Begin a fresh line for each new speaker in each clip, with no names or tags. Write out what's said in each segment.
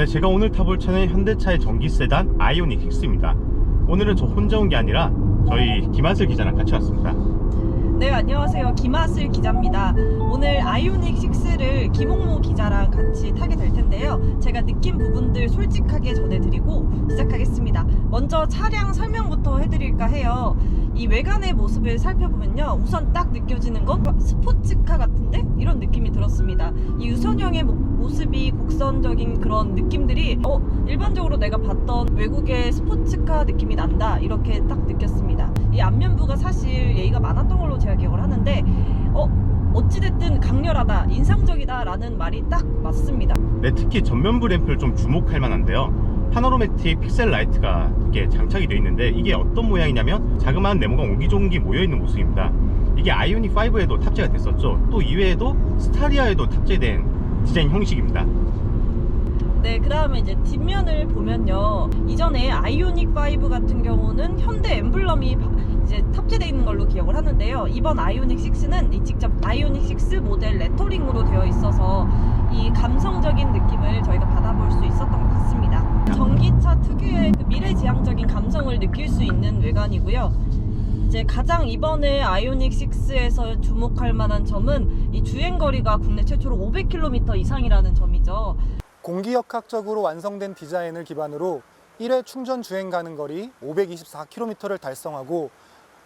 네, 제가 오늘 타볼 차는 현대차의 전기 세단 아이오닉 6입니다. 오늘은 저 혼자 온 게 아니라 저희 김한슬 기자랑 같이 왔습니다.
네, 안녕하세요. 김하슬 기자입니다. 오늘 아이오닉 6를 김홍모 기자랑 같이 타게 될 텐데요. 제가 느낀 부분들 솔직하게 전해드리고 시작하겠습니다. 먼저 차량 설명부터 해드릴까 해요. 이 외관의 모습을 살펴보면요, 우선 딱 느껴지는 건 스포츠카 같은데? 이런 느낌이 들었습니다. 이 유선형의 모습이 곡선적인 그런 느낌들이 일반적으로 내가 봤던 외국의 스포츠카 느낌이 난다, 이렇게 딱 느꼈습니다. 이 앞면부가 사실 예의가 많았던 걸로 제가 기억을 하는데 어찌됐든 강렬하다, 인상적이다 라는 말이 딱 맞습니다.
네, 특히 전면부 램프를 좀 주목할 만한데요. 파노라매틱 픽셀 라이트가 이렇게 장착이 되어 있는데, 이게 어떤 모양이냐면 자그마한 네모가 옹기종기 모여있는 모습입니다. 이게 아이오닉 5에도 탑재가 됐었죠. 또 이외에도 스타리아에도 탑재된 디자인 형식입니다.
네, 그 다음에 이제 뒷면을 보면요, 이전에 아이오닉 5 같은 경우는 현대 엠블럼이 이제 탑재되어 있는 걸로 기억을 하는데요, 이번 아이오닉 6는 직접 아이오닉 6 모델 레터링으로 되어 있어서 이 감성적인 느낌을 저희가 받아볼 수 있었던 것 같습니다. 전기차 특유의 그 미래지향적인 감성을 느낄 수 있는 외관이고요. 이제 가장 이번에 아이오닉 6에서 주목할 만한 점은 이 주행거리가 국내 최초로 500km 이상이라는 점이죠.
공기역학적으로 완성된 디자인을 기반으로 1회 충전 주행 가능 거리 524km를 달성하고,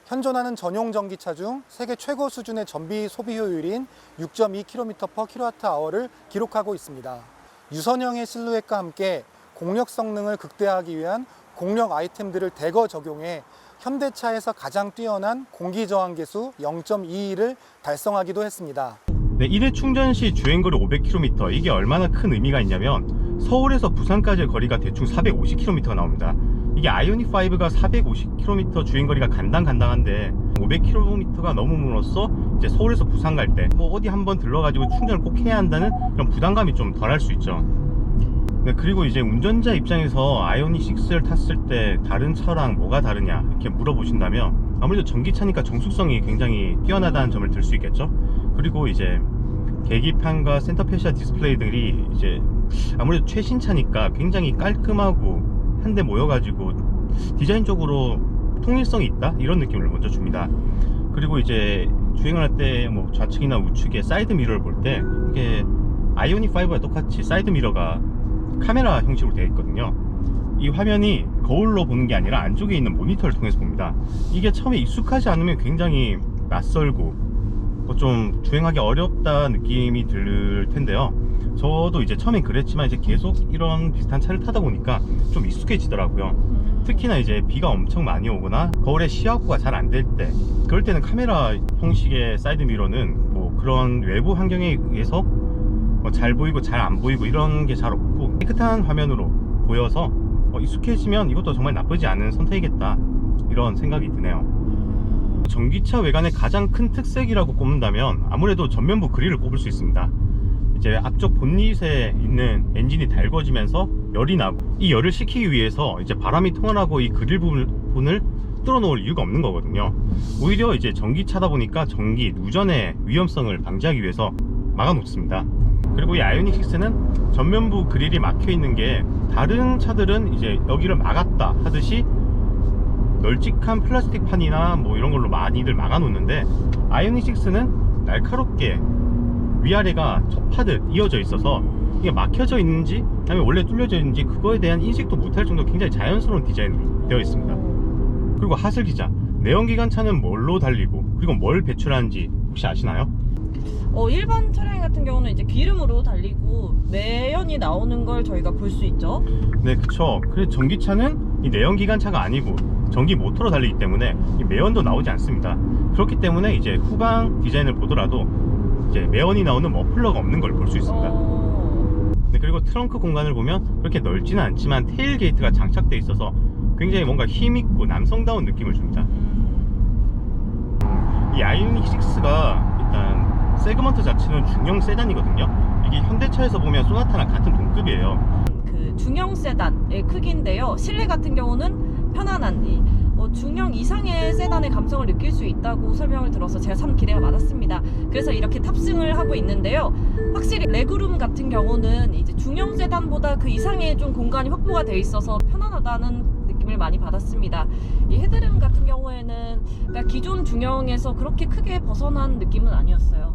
현존하는 전용 전기차 중 세계 최고 수준의 전비 소비 효율인 6.2km/kWh를 기록하고 있습니다. 유선형의 실루엣과 함께 공력 성능을 극대화하기 위한 공력 아이템들을 대거 적용해 현대차에서 가장 뛰어난 공기 저항 계수 0.22를 달성하기도 했습니다.
네, 1회 충전 시 주행거리 500km, 이게 얼마나 큰 의미가 있냐면 서울에서 부산까지의 거리가 대충 450km가 나옵니다. 이게 아이오닉 5가 450km 주행거리가 간당간당한데 500km가 넘음으로써 이제 서울에서 부산 갈 때 뭐 어디 한번 들러가지고 충전을 꼭 해야 한다는 이런 부담감이 좀 덜할 수 있죠. 네, 그리고 이제 운전자 입장에서 아이오닉 6를 탔을 때 다른 차랑 뭐가 다르냐 이렇게 물어보신다면, 아무래도 전기차니까 정숙성이 굉장히 뛰어나다는 점을 들 수 있겠죠. 그리고 이제 계기판과 센터 패시아 디스플레이들이 이제 아무래도 최신차니까 굉장히 깔끔하고 한데 모여가지고 디자인적으로 통일성이 있다, 이런 느낌을 먼저 줍니다. 그리고 이제 주행을 할 때 뭐 좌측이나 우측에 사이드 미러를 볼 때 이게 아이오닉 5와 똑같이 사이드 미러가 카메라 형식으로 되어 있거든요. 이 화면이 거울로 보는 게 아니라 안쪽에 있는 모니터를 통해서 봅니다. 이게 처음에 익숙하지 않으면 굉장히 낯설고 좀 주행하기 어렵다 느낌이 들 텐데요. 저도 이제 처음엔 그랬지만 이제 계속 이런 비슷한 차를 타다 보니까 좀 익숙해지더라고요. 특히나 이제 비가 엄청 많이 오거나 거울에 시야 확보가 잘 안 될 때, 그럴 때는 카메라 형식의 사이드 미러는 뭐 그런 외부 환경에 의해서 잘 보이고 잘 안 보이고 이런 게 잘 없고 깨끗한 화면으로 보여서 익숙해지면 이것도 정말 나쁘지 않은 선택이겠다, 이런 생각이 드네요. 전기차 외관의 가장 큰 특색이라고 꼽는다면 아무래도 전면부 그릴을 꼽을 수 있습니다. 이제 앞쪽 본닛에 있는 엔진이 달궈지면서 열이 나고, 이 열을 식히기 위해서 이제 바람이 통하라고 이 그릴 부분을 뚫어 놓을 이유가 없는 거거든요. 오히려 이제 전기차다 보니까 전기 누전의 위험성을 방지하기 위해서 막아 놓습니다. 그리고 이 아이오닉 6는 전면부 그릴이 막혀 있는 게 다른 차들은 이제 여기를 막았다 하듯이 널찍한 플라스틱 판이나 뭐 이런 걸로 많이들 막아 놓는데, 아이오닉 6는 날카롭게 위아래가 접하듯 이어져 있어서 이게 막혀져 있는지 아니면 원래 뚫려져 있는지 그거에 대한 인식도 못할 정도로 굉장히 자연스러운 디자인으로 되어 있습니다. 그리고 하슬 기자, 내연기관차는 뭘로 달리고 그리고 뭘 배출하는지 혹시 아시나요?
일반 차량 같은 경우는 이제 기름으로 달리고 매연이 나오는 걸 저희가 볼 수 있죠.
네, 그쵸. 그래서 전기차는 이 내연기관차가 아니고 전기 모터로 달리기 때문에 이 매연도 나오지 않습니다. 그렇기 때문에 이제 후방 디자인을 보더라도 이제 매연이 나오는 머플러가 없는 걸 볼 수 있습니다. 네, 그리고 트렁크 공간을 보면 그렇게 넓지는 않지만 테일게이트가 장착되어 있어서 굉장히 뭔가 힘있고 남성다운 느낌을 줍니다. 이 아이오닉 6가 일단 세그먼트 자체는 중형 세단이거든요. 이게 현대차에서 보면 소나타랑 같은 동급이에요.
그 중형 세단의 크기인데요, 실내 같은 경우는 편안한 중형 이상의 세단의 감성을 느낄 수 있다고 설명을 들어서 제가 참 기대가 많았습니다. 그래서 이렇게 탑승을 하고 있는데요. 확실히 레그룸 같은 경우는 이제 중형 세단보다 그 이상의 좀 공간이 확보가 돼 있어서 편안하다는 느낌을 많이 받았습니다. 이 헤드룸 같은 경우에는 그러니까 기존 중형에서 그렇게 크게 벗어난 느낌은 아니었어요.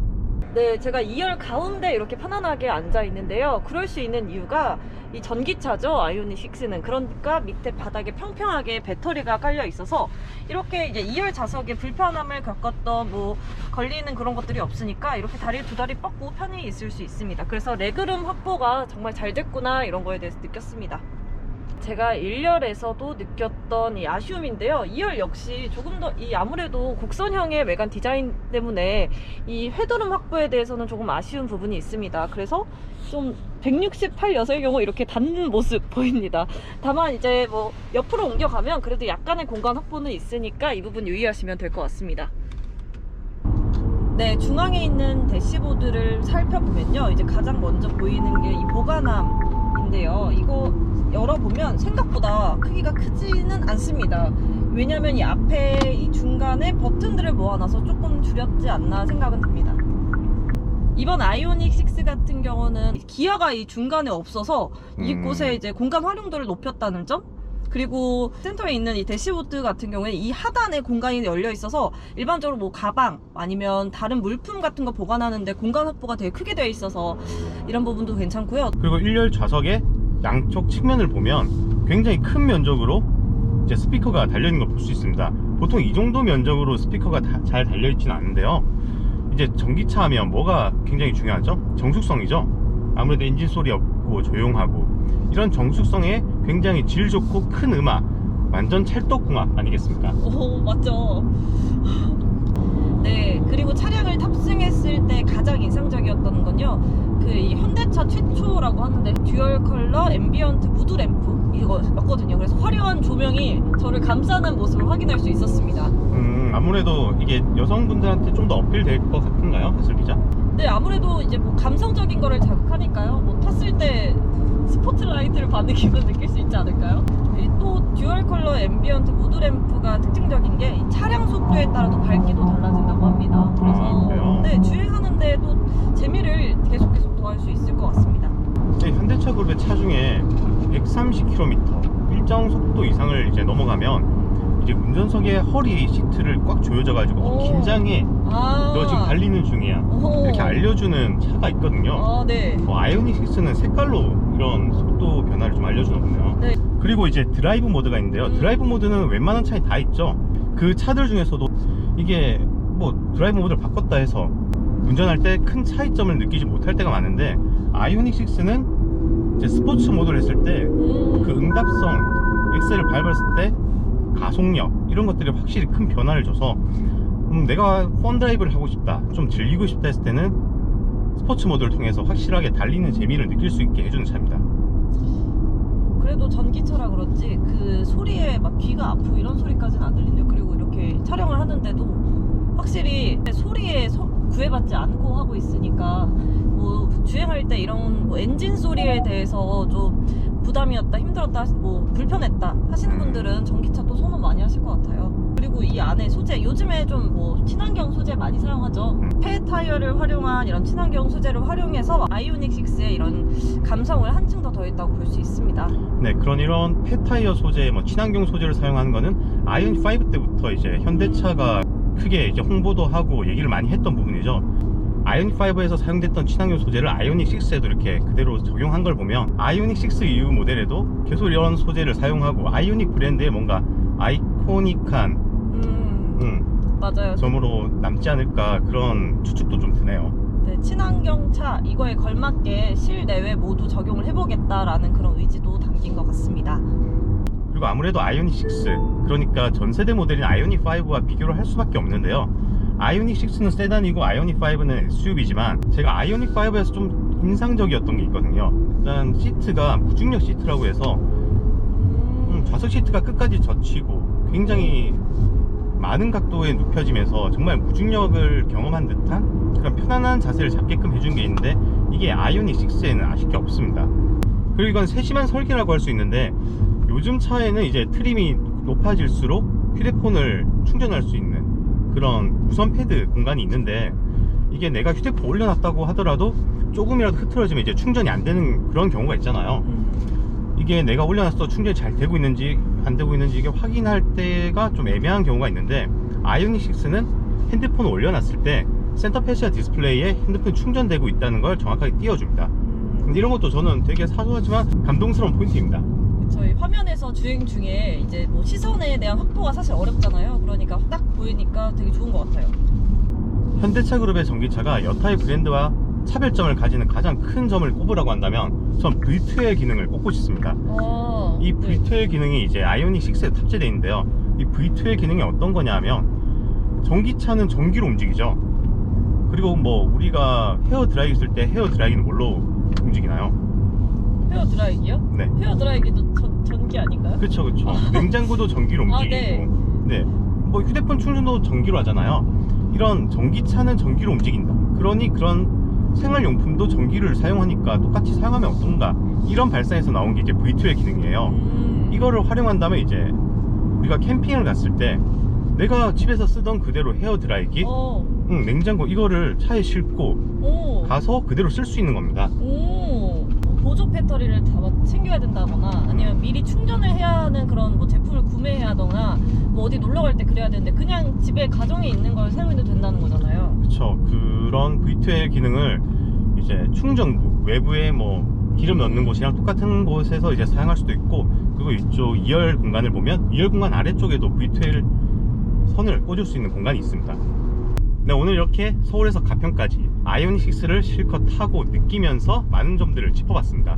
네, 제가 2열 가운데 이렇게 편안하게 앉아 있는데요. 그럴 수 있는 이유가 이 전기차죠, 아이오닉 6는. 그러니까 밑에 바닥에 평평하게 배터리가 깔려 있어서 이렇게 이제 2열 좌석에 불편함을 겪었던 걸리는 그런 것들이 없으니까 이렇게 두 다리 뻗고 편히 있을 수 있습니다. 그래서 레그룸 확보가 정말 잘 됐구나 이런 거에 대해서 느꼈습니다. 제가 1열에서도 느꼈던 이 아쉬움인데요. 2열 역시 조금 더 아무래도 곡선형의 외관 디자인 때문에 이 헤드룸 확보에 대해서는 조금 아쉬운 부분이 있습니다. 그래서 좀 168여서의 경우 이렇게 닿는 모습 보입니다. 다만 이제 옆으로 옮겨가면 그래도 약간의 공간 확보는 있으니까 이 부분 유의하시면 될 것 같습니다. 네, 중앙에 있는 대시보드를 살펴보면요. 이제 가장 먼저 보이는 게 이 보관함인데요. 이거 열어보면 생각보다 크기가 크지는 않습니다. 왜냐면 이 앞에 이 중간에 버튼들을 모아놔서 조금 줄였지 않나 생각은 듭니다. 이번 아이오닉 6 같은 경우는 기어가 이 중간에 없어서 이곳에 이제 공간 활용도를 높였다는 점, 그리고 센터에 있는 이 대시보드 같은 경우에 이 하단에 공간이 열려 있어서 일반적으로 가방 아니면 다른 물품 같은 거 보관하는데 공간 확보가 되게 크게 되어 있어서 이런 부분도 괜찮고요.
그리고 1열 좌석의 양쪽 측면을 보면 굉장히 큰 면적으로 이제 스피커가 달려있는 걸 볼 수 있습니다. 보통 이 정도 면적으로 스피커가 잘 달려있지는 않은데요. 이제 전기차 하면 뭐가 굉장히 중요하죠? 정숙성이죠. 아무래도 엔진 소리 없고 조용하고 이런 정숙성에 굉장히 질 좋고 큰 음악, 완전 찰떡궁합 아니겠습니까?
오, 맞죠. 네, 그리고 차량을 탑승했을 때 가장 인상적이었던 건요, 이 현대차 최초라고 하는데 듀얼 컬러 앰비언트 무드 램프 이거였거든요. 그래서 화려한 조명이 저를 감싸는 모습을 확인할 수 있었습니다.
아무래도 이게 여성분들한테 좀 더 어필될 것 같은가요, 해설 기자?
네, 아무래도 이제 감성적인 거를 자극하니까요. 탔을 때 스포트라이트를 받는 기분 느낄 수 있지 않을까요? 또 듀얼 컬러 앰비언트 무드 램프가 특징적인 게 이 차량 속도에 따라 또 밝기도 달라진다고 합니다. 그래서
그래요?
네, 주행하는데도 재미를 계속 더할 수 있을 것 같습니다.
네, 현대차 그룹의 차 중에 130km 일정 속도 이상을 이제 넘어가면 이제 운전석에 허리 시트를 꽉 조여져가지고 긴장해, 너 지금 달리는 중이야, 이렇게 알려주는 차가 있거든요.
네.
아이오닉 6는 색깔로 이런 속도 변화를 좀 알려주나 보네요.
네.
그리고 이제 드라이브 모드가 있는데요. 드라이브 모드는 웬만한 차에 다 있죠. 그 차들 중에서도 이게 드라이브 모드를 바꿨다 해서 운전할 때 큰 차이점을 느끼지 못할 때가 많은데, 아이오닉 6는 이제 스포츠 모드를 했을 때 그 응답성, 엑셀을 밟았을 때 가속력 이런 것들이 확실히 큰 변화를 줘서 내가 펀 드라이브를 하고 싶다, 좀 즐기고 싶다 했을 때는 스포츠 모드를 통해서 확실하게 달리는 재미를 느낄 수 있게 해주는 차입니다.
그래도 전기차라 그런지 그 소리에 막 귀가 아프고 이런 소리까지는 안 들리네요. 그리고 이렇게 촬영을 하는데도 확실히 소리에 구애받지 않고 하고 있으니까 주행할 때 이런 엔진 소리에 대해서 좀 부담이었다, 힘들었다, 불편했다 하시는 분들은 전기차 또 선호 많이 하실 것 같아요. 그리고 이 안에 소재, 요즘에 좀 친환경 소재 많이 사용하죠. 폐 타이어를 활용한 이런 친환경 소재를 활용해서 아이오닉 6의 이런 감성을 한층 더 더했다고 볼 수 있습니다.
네, 이런 폐 타이어 소재, 친환경 소재를 사용하는 거는 아이오닉 5 때부터 이제 현대차가 크게 이제 홍보도 하고 얘기를 많이 했던 부분이죠. 아이오닉 5에서 사용됐던 친환경 소재를 아이오닉 6에도 이렇게 그대로 적용한 걸 보면 아이오닉 6 이후 모델에도 계속 이런 소재를 사용하고 아이오닉 브랜드의 뭔가 아이코닉한
맞아요.
점으로 남지 않을까, 그런 추측도 좀 드네요.
네, 친환경차 이거에 걸맞게 실내외 모두 적용을 해보겠다라는 그런 의지도 담긴 것 같습니다.
그리고 아무래도 아이오닉 6, 그러니까 전세대 모델인 아이오닉 5와 비교를 할 수밖에 없는데요. 아이오닉 6는 세단이고 아이오닉 5는 SUV지만 제가 아이오닉 5에서 좀 인상적이었던 게 있거든요. 일단 시트가 무중력 시트라고 해서 좌석 시트가 끝까지 젖히고 굉장히 많은 각도에 눕혀지면서 정말 무중력을 경험한 듯한 그런 편안한 자세를 잡게끔 해준 게 있는데, 이게 아이오닉 6에는 아쉽게 없습니다. 그리고 이건 세심한 설계라고 할 수 있는데, 요즘 차에는 이제 트림이 높아질수록 휴대폰을 충전할 수 있는 그런 무선 패드 공간이 있는데, 이게 내가 휴대폰 올려놨다고 하더라도 조금이라도 흐트러지면 이제 충전이 안 되는 그런 경우가 있잖아요. 이게 내가 올려놨어 충전이 잘 되고 있는지 안 되고 있는지 이게 확인할 때가 좀 애매한 경우가 있는데, 아이오닉 6는 핸드폰을 올려놨을 때 센터 패시아 디스플레이에 핸드폰이 충전되고 있다는 걸 정확하게 띄워줍니다. 근데 이런 것도 저는 되게 사소하지만 감동스러운 포인트입니다.
저희 화면에서 주행 중에 이제 뭐 시선에 대한 확보가 사실 어렵잖아요. 그러니까 딱 보이니까 되게 좋은 것 같아요.
현대차 그룹의 전기차가 여타의 브랜드와 차별점을 가지는 가장 큰 점을 꼽으라고 한다면 전 V2의 기능을 꼽고 싶습니다. 이 V2의 기능이 이제 아이오닉 6에 탑재되어 있는데요. 이 V2의 기능이 어떤 거냐 하면, 전기차는 전기로 움직이죠. 그리고 뭐 우리가 헤어 드라이기 쓸 때 헤어 드라이기는 뭘로 움직이나요?
헤어 드라이기요?
네.
헤어 드라이기도 전기 아닌가요?
그쵸. 냉장고도 전기로
아,
움직이고, 네. 뭐 휴대폰 충전도 전기로 하잖아요. 이런 전기차는 전기로 움직인다. 그러니 그런 생활용품도 전기를 사용하니까 똑같이 사용하면 어떤가, 이런 발상에서 나온 게 이제 V2의 기능이에요. 이거를 활용한다면 이제 우리가 캠핑을 갔을 때 내가 집에서 쓰던 그대로 헤어 드라이기, 냉장고 이거를 차에 싣고 가서 그대로 쓸 수 있는 겁니다.
보조 배터리를 다 챙겨야 된다거나 아니면 미리 충전을 해야 하는 그런 뭐 제품을 구매해야 하거나 뭐 어디 놀러 갈 때 그래야 되는데 그냥 집에 가정에 있는 걸 사용해도 된다는 거잖아요.
그렇죠. 그런 V2의 기능을 이제 충전구 외부에 뭐 기름 넣는 곳이랑 똑같은 곳에서 이제 사용할 수도 있고, 그리고 이쪽 2열 공간을 보면 2열 공간 아래쪽에도 V2의 선을 꽂을 수 있는 공간이 있습니다. 네, 오늘 이렇게 서울에서 가평까지 아이오닉 6를 실컷 타고 느끼면서 많은 점들을 짚어봤습니다.